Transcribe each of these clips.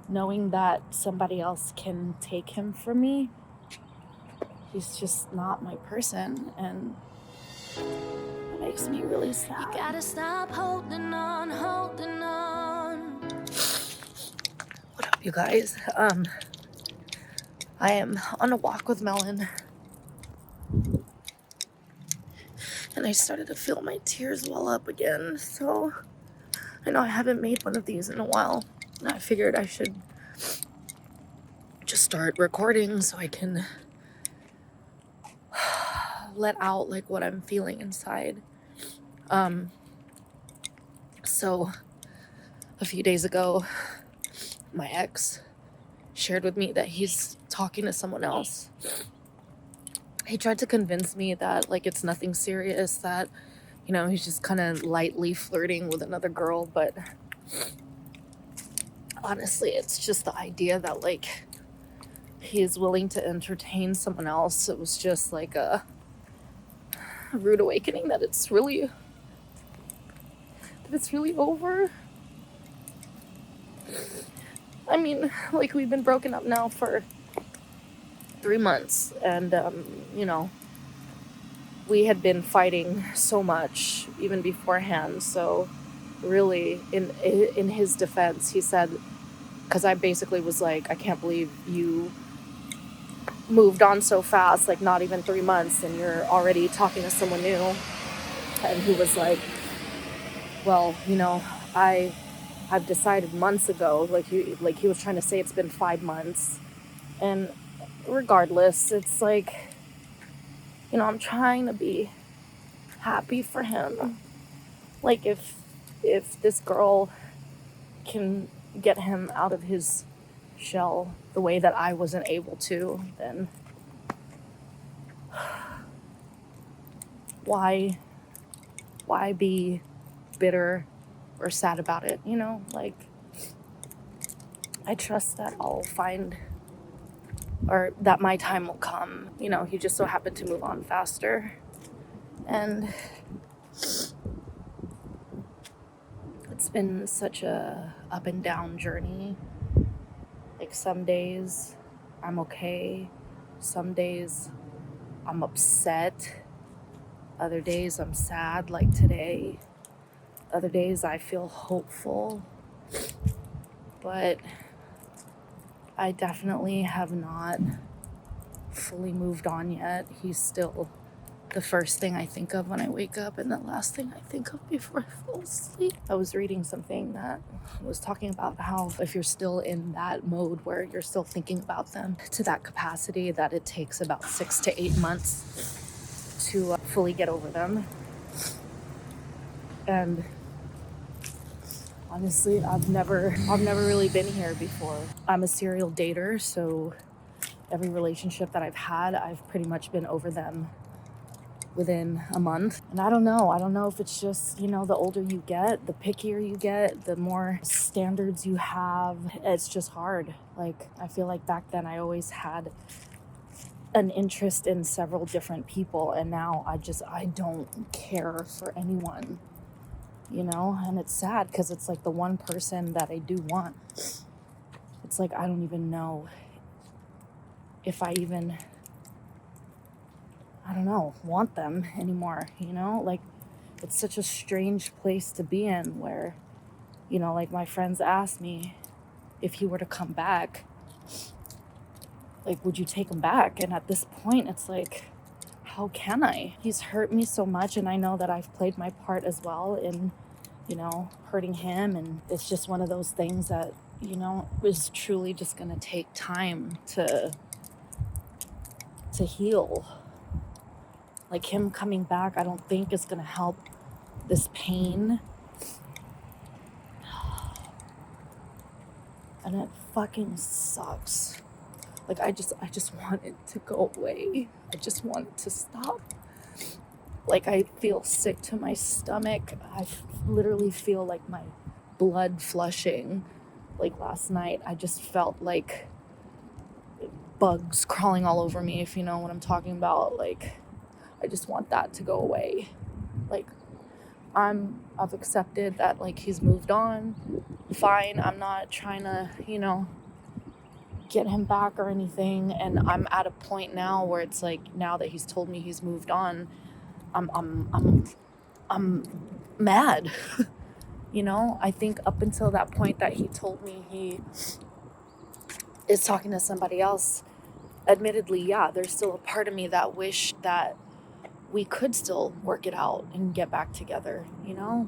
knowing that somebody else can take him from me. He's just not my person, and it makes me really sad. You gotta stop holding on, holding on. What up, you guys? I am on a walk with Melon, and I started to feel my tears well up again. So I know I haven't made one of these in a while, and I figured I should just start recording so I can let out like what I'm feeling inside. So a few days ago, my ex shared with me that he's talking to someone else. He tried to convince me that like it's nothing serious, that, you know, he's just kind of lightly flirting with another girl, but honestly, it's just the idea that like he is willing to entertain someone else. It was just like a rude awakening that it's really over. I mean, like, we've been broken up now for 3 months, and you know, we had been fighting so much even beforehand. So really, in his defense, he said, because I basically was like, I can't believe you moved on so fast, like not even 3 months, and you're already talking to someone new. And he was like, well, you know, I've decided months ago. Like he was trying to say it's been 5 months, and regardless, it's like, you know, I'm trying to be happy for him. Like if this girl can get him out of his shell the way that I wasn't able to, then why be bitter or sad about it, you know? Like, I trust that I'll find, or that my time will come. You know, he just so happened to move on faster, and it's been such a up and down journey. Like, some days I'm okay, some days I'm upset, other days I'm sad, like today. Other days I feel hopeful, but I definitely have not fully moved on yet. He's still the first thing I think of when I wake up and the last thing I think of before I fall asleep. I was reading something that was talking about how if you're still in that mode where you're still thinking about them to that capacity, that it takes about 6 to 8 months to fully get over them. And honestly, I've never really been here before. I'm a serial dater, so every relationship that I've had, I've pretty much been over them within a month. And I don't know if it's just, you know, the older you get, the pickier you get, the more standards you have. It's just hard. Like, I feel like back then I always had an interest in several different people, and now I don't care for anyone, you know? And it's sad because it's like the one person that I do want, it's like I don't even know if I even, I don't know, want them anymore, you know? Like, it's such a strange place to be in where, you know, like my friends asked me if he were to come back, like, would you take him back? And at this point, it's like, how can I? He's hurt me so much, and I know that I've played my part as well in, you know, hurting him. And it's just one of those things that, you know, is truly just going to take time to heal. Like, him coming back, I don't think is going to help this pain. And it fucking sucks. Like, I just want it to go away. I just want it to stop. Like, I feel sick to my stomach. I literally feel like my blood flushing. Like, last night, I just felt like bugs crawling all over me, if you know what I'm talking about. Like, I just want that to go away. Like, I've accepted that, like, he's moved on. Fine, I'm not trying to, get him back or anything. And I'm at a point now where it's like, now that he's told me he's moved on, I'm mad. I think up until that point that he told me he is talking to somebody else, admittedly, yeah, there's still a part of me that wished that we could still work it out and get back together,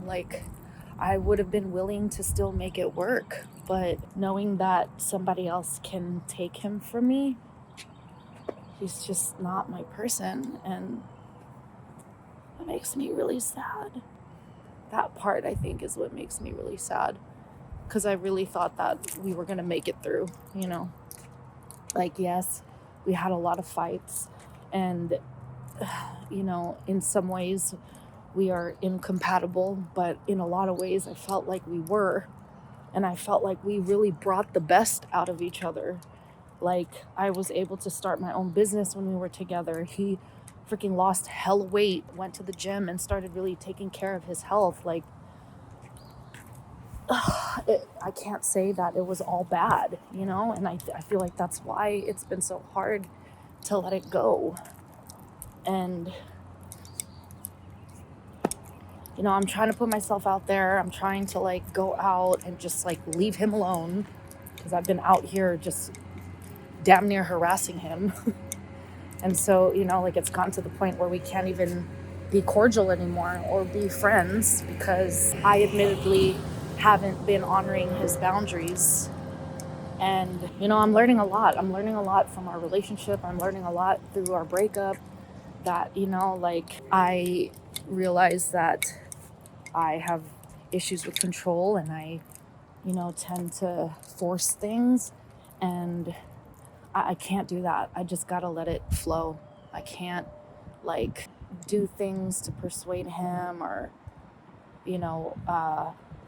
like I would have been willing to still make it work, but knowing that somebody else can take him from me, he's just not my person, and it makes me really sad. That part, I think, is what makes me really sad, because I really thought that we were going to make it through, like, yes, we had a lot of fights, and in some ways we are incompatible, but in a lot of ways I felt like we were, and I felt like we really brought the best out of each other. Like, I was able to start my own business when we were together. He freaking lost hella weight, went to the gym, and started really taking care of his health. Like, I can't say that it was all bad, and I feel like that's why it's been so hard to let it go. And I'm trying to put myself out there. I'm trying to, like, go out and just, like, leave him alone, because I've been out here just damn near harassing him. And so, like, it's gotten to the point where we can't even be cordial anymore or be friends, because I admittedly haven't been honoring his boundaries. And, I'm learning a lot. I'm learning a lot from our relationship. I'm learning a lot through our breakup, that, like, I realize that I have issues with control, and I, tend to force things, and I can't do that. I just gotta let it flow. I can't, like, do things to persuade him, or,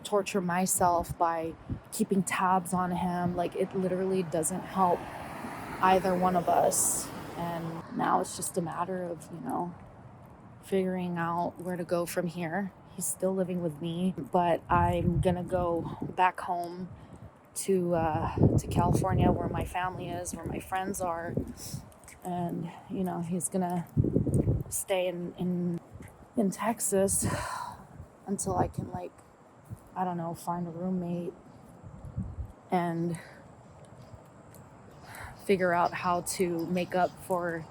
torture myself by keeping tabs on him. Like, it literally doesn't help either one of us. And now it's just a matter of, figuring out where to go from here. He's still living with me, but I'm gonna go back home to California, where my family is, where my friends are, and he's gonna stay in Texas until I can, like, I don't know, find a roommate and figure out how to make up for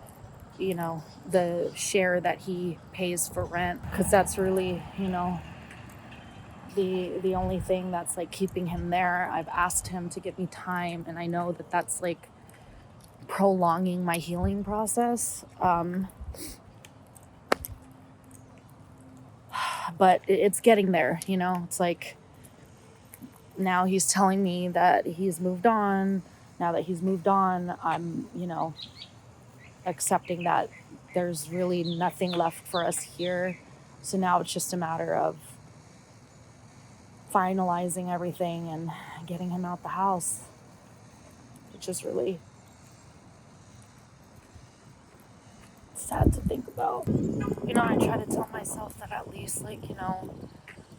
the share that he pays for rent, because that's really the only thing that's, like, keeping him there. I've asked him to give me time, and I know that that's, like, prolonging my healing process, but it's getting there. It's like, now he's telling me that he's moved on. Now that he's moved on, I'm accepting that there's really nothing left for us here. So now it's just a matter of finalizing everything and getting him out the house, which is really sad to think about. I try to tell myself that at least, like,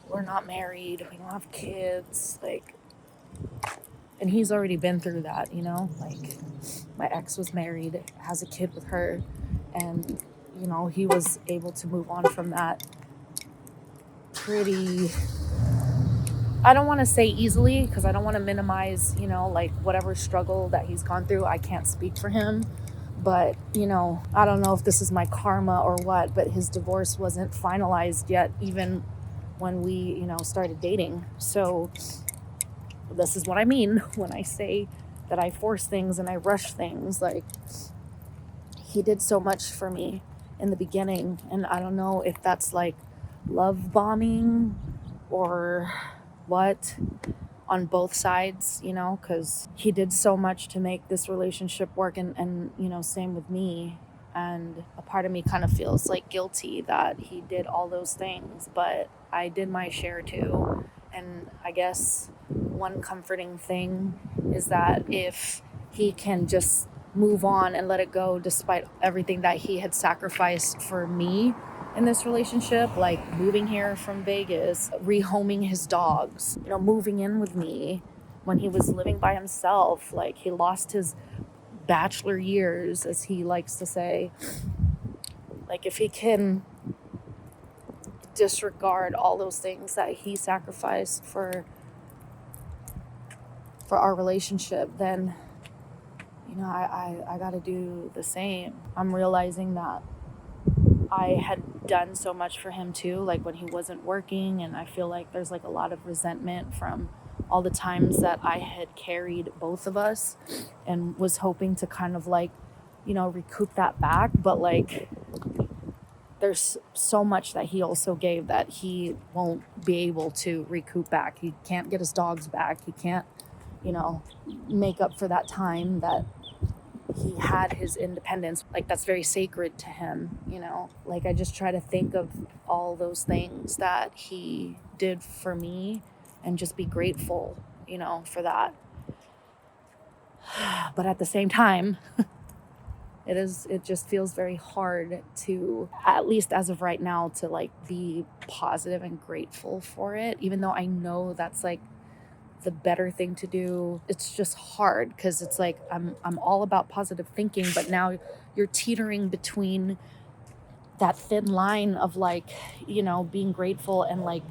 we're not married, we don't have kids, like, and he's already been through that, like, my ex was married, has a kid with her, and he was able to move on from that pretty, I don't want to say easily, because I don't want to minimize, like, whatever struggle that he's gone through. I can't speak for him, but, I don't know if this is my karma or what, but his divorce wasn't finalized yet, even when we, started dating. So this is what I mean when I say that I force things and I rush things. Like, he did so much for me in the beginning, and I don't know if that's, like, love bombing or what, on both sides, because he did so much to make this relationship work, and same with me. And a part of me kind of feels, like, guilty that he did all those things, but I did my share too. And I guess one comforting thing is that if he can just move on and let it go, despite everything that he had sacrificed for me, in this relationship, like moving here from Vegas, rehoming his dogs, moving in with me when he was living by himself. Like, he lost his bachelor years, as he likes to say. Like, if he can disregard all those things that he sacrificed for our relationship, then I got to do the same. I'm realizing that I had done so much for him too, like when he wasn't working, and I feel like there's like a lot of resentment from all the times that I had carried both of us, and was hoping to kind of like, recoup that back. But like, there's so much that he also gave that he won't be able to recoup back. He can't get his dogs back. He can't, make up for that time that he had his independence. Like, that's very sacred to him. Like, I just try to think of all those things that he did for me and just be grateful, for that. But at the same time, it just feels very hard to, at least as of right now, to like be positive and grateful for it, even though I know that's like the better thing to do. It's just hard because it's like I'm all about positive thinking, but now you're teetering between that thin line of like, being grateful and like,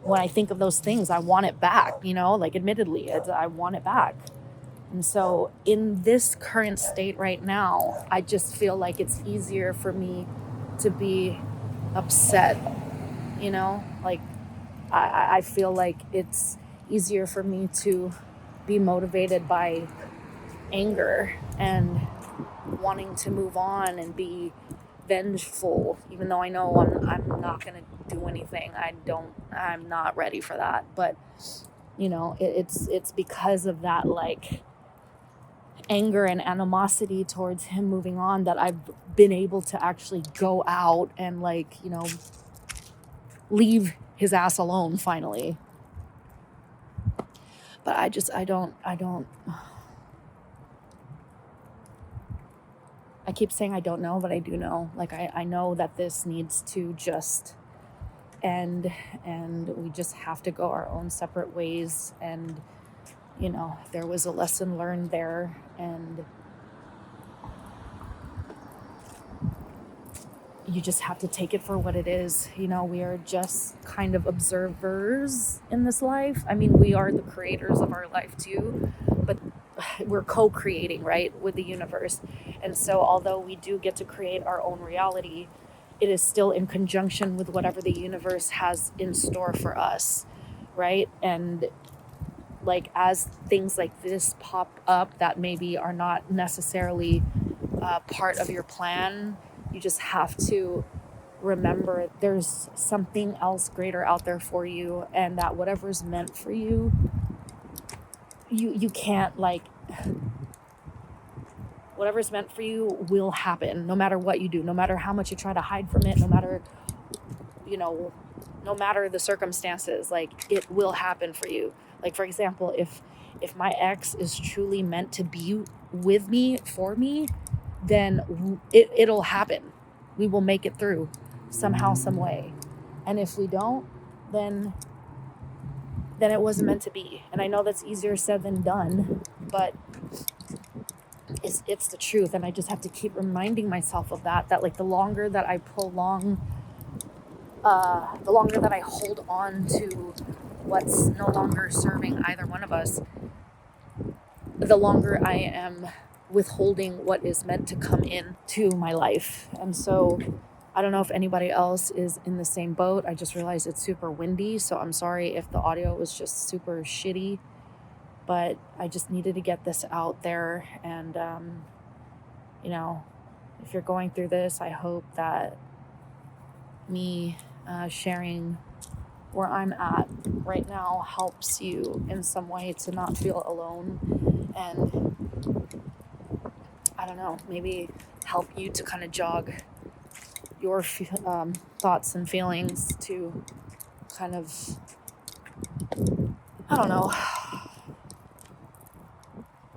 when I think of those things, I want it back, like, admittedly, I want it back. And so in this current state right now, I just feel like it's easier for me to be upset, like I feel like it's easier for me to be motivated by anger and wanting to move on and be vengeful, even though I know I'm not going to do anything. I'm not ready for that. But, it's because of that, like, anger and animosity towards him moving on that I've been able to actually go out and like, leave his ass alone finally. But I keep saying I don't know, but I do know. Like, I know that this needs to just end, and we just have to go our own separate ways. And, there was a lesson learned there, and you just have to take it for what it is. We are just kind of observers in this life. I mean, we are the creators of our life too, but we're co-creating, right, with the universe. And so although we do get to create our own reality, it is still in conjunction with whatever the universe has in store for us, right? And like, as things like this pop up that maybe are not necessarily part of your plan, you just have to remember there's something else greater out there for you, and that whatever's meant for you, you can't, like, whatever's meant for you will happen no matter what you do, no matter how much you try to hide from it, no matter the circumstances. Like, it will happen for you. Like, for example, if my ex is truly meant to be with me, for me, then it'll happen. We will make it through somehow, some way. And if we don't, then it wasn't meant to be. And I know that's easier said than done, but it's the truth. And I just have to keep reminding myself of that like, the longer that I prolong, the longer that I hold on to what's no longer serving either one of us, the longer I am withholding what is meant to come in to my life. And so I don't know if anybody else is in the same boat. I just realized it's super windy, so I'm sorry if the audio was just super shitty, but I just needed to get this out there. And if you're going through this, I hope that me sharing where I'm at right now helps you in some way to not feel alone, and I don't know, maybe help you to kind of jog your thoughts and feelings to kind of, I don't know,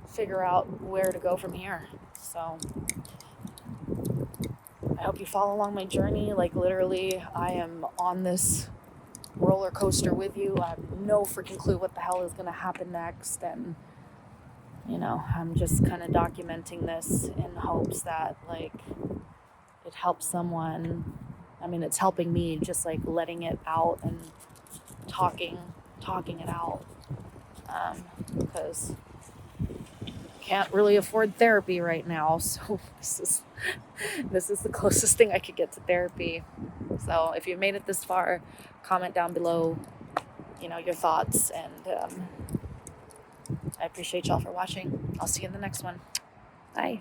figure out where to go from here. So I hope you follow along my journey. Like, literally, I am on this roller coaster with you. I have no freaking clue what the hell is going to happen next. And, I'm just kind of documenting this in hopes that, like, it helps someone. I mean, it's helping me, just like letting it out and talking it out. Because can't really afford therapy right now, so this is the closest thing I could get to therapy. So if you made it this far, comment down below, your thoughts, and I appreciate y'all for watching. I'll see you in the next one. Bye.